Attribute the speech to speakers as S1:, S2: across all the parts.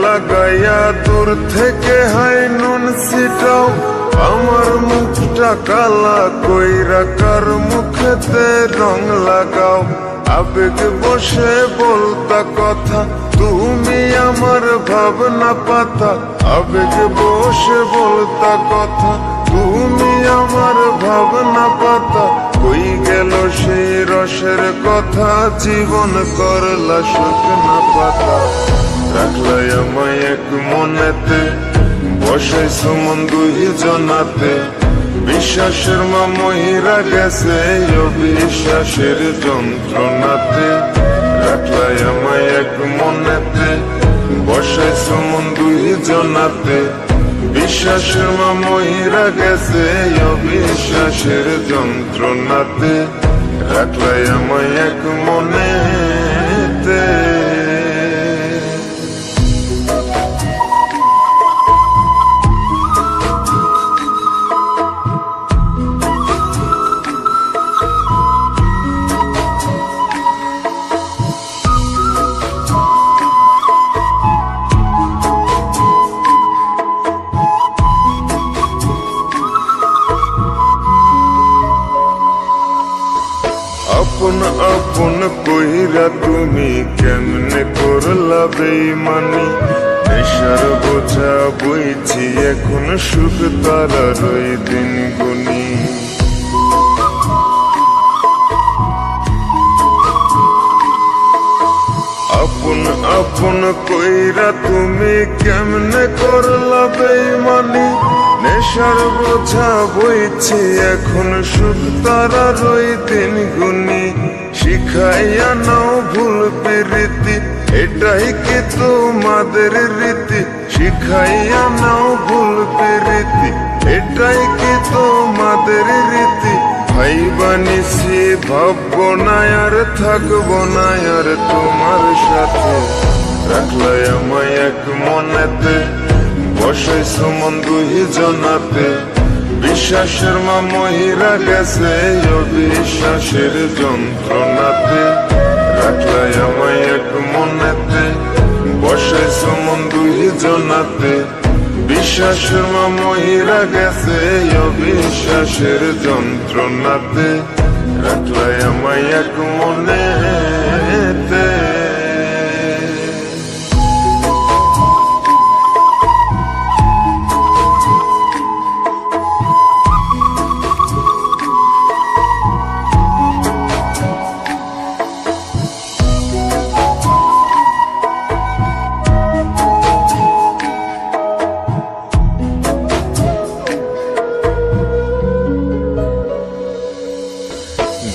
S1: লাগাইয়া দূর থেকে হাই নুন ছিটাও, আমার মুখটা কালা কইরা কার মুখেতে রং লাগাও। আবেগ বসে বলতা কথা, তুমি আমার ভাবনা পাতা। আবেগ বসে বলতা কথা, তুমি আমার ভাবনা পাতা। কই গেল সেই রসের কথা, জীবন করলা শুকনা পাতা। রাখলাই আমায় এক মনেতে, বসাইছো মন দুই জনাতে। বিশ্বাসের মা মহিরা গেছে অবিশ্বাসের যন্ত্রণাতে। রাখলাই আমায় এক মনেতে, বসাইছো মন দুই জনাতে। বিশ্বাসের মা মহিরা গেছে অবিশ্বাসের যন্ত্রণাতে। রাখলাই আমায় এক মনেতে। আপন আপন কইরা তুমি কেমনে করলা বেইমানি। নেশার বোঝা বইছি এখন, সুখ তারার ওই দিন গুনি। আপন আপন কইরা তুমি কেমনে করলা বেইমানি। নেশার বোঝা বইছি এখন, সুখ তারার ওই দিন গুনি। শিখাইয়া নাও ভুল প্রীতি, এটাই কি তোমাদের রীতি। শিখাইয়া নাও ভুল প্রীতি, এটাই কি তোমাদের রীতি। ভাইবা নিছি ভাববো না আর থাকবো না আর তোমার সাথে। রাখলাই আমায় এক মনেতে, বসাইছো মন দুই জনাতে। বিশ্বাসের মা মহিরা গেছে অবিশ্বাসের যন্ত্রণাতে। রাখলাই আমায় এক মনেতে, বসাইছো মন দুই জনাতে। বিশ্বাসের মা মহিরা গেছে অবিশ্বাসের যন্ত্রণাতে। রাখলাই আমায় এক মনেতে।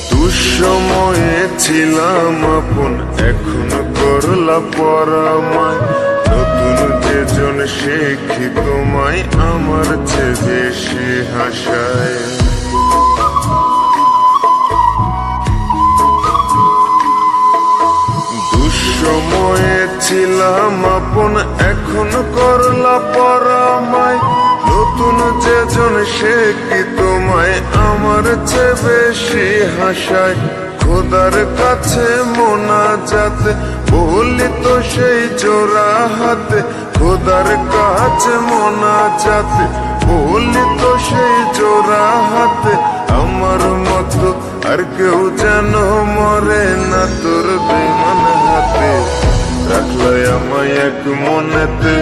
S1: দুঃসময়ে ছিলাম আপন, এখন করলা পরামায়। নতুন যেজন শেখি তোমায়, আমার চেয়ে বেশি হাসায়। দুঃসময়ে ছিলাম আপন, এখন করলা পরামায়। নতুন যেজন শেখি তোমায়, আমার চেয়ে বেশি হাসায়। খোদার কাছে মোনাজাতে বলি তো সেই জোড়া হাতে। খোদার কাছে মোনাজাতে বলি তো সেই জোড়া হাতে। আমার মতো আর কেউ যেন মরে না তোর বেমান হাতে। রাখলাই আমায় এক মনেতে,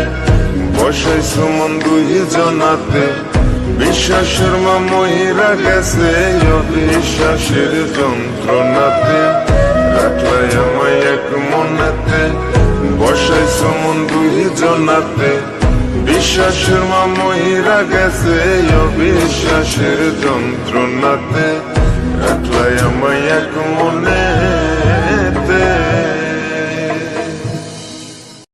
S1: বসাইছো মন দুই জনাতে। বিশ্বাসের মা মহিরা গেছে অবিশ্বাসের যন্ত্রণাতে। রাখলাই আমায় এক মনেতে, বসাইছো মন দুই জনাতে। বিশ্বাসের মা মহিরা গেছে অবিশ্বাসের যন্ত্রণাতে। রাখলাই আমায় এক মনে।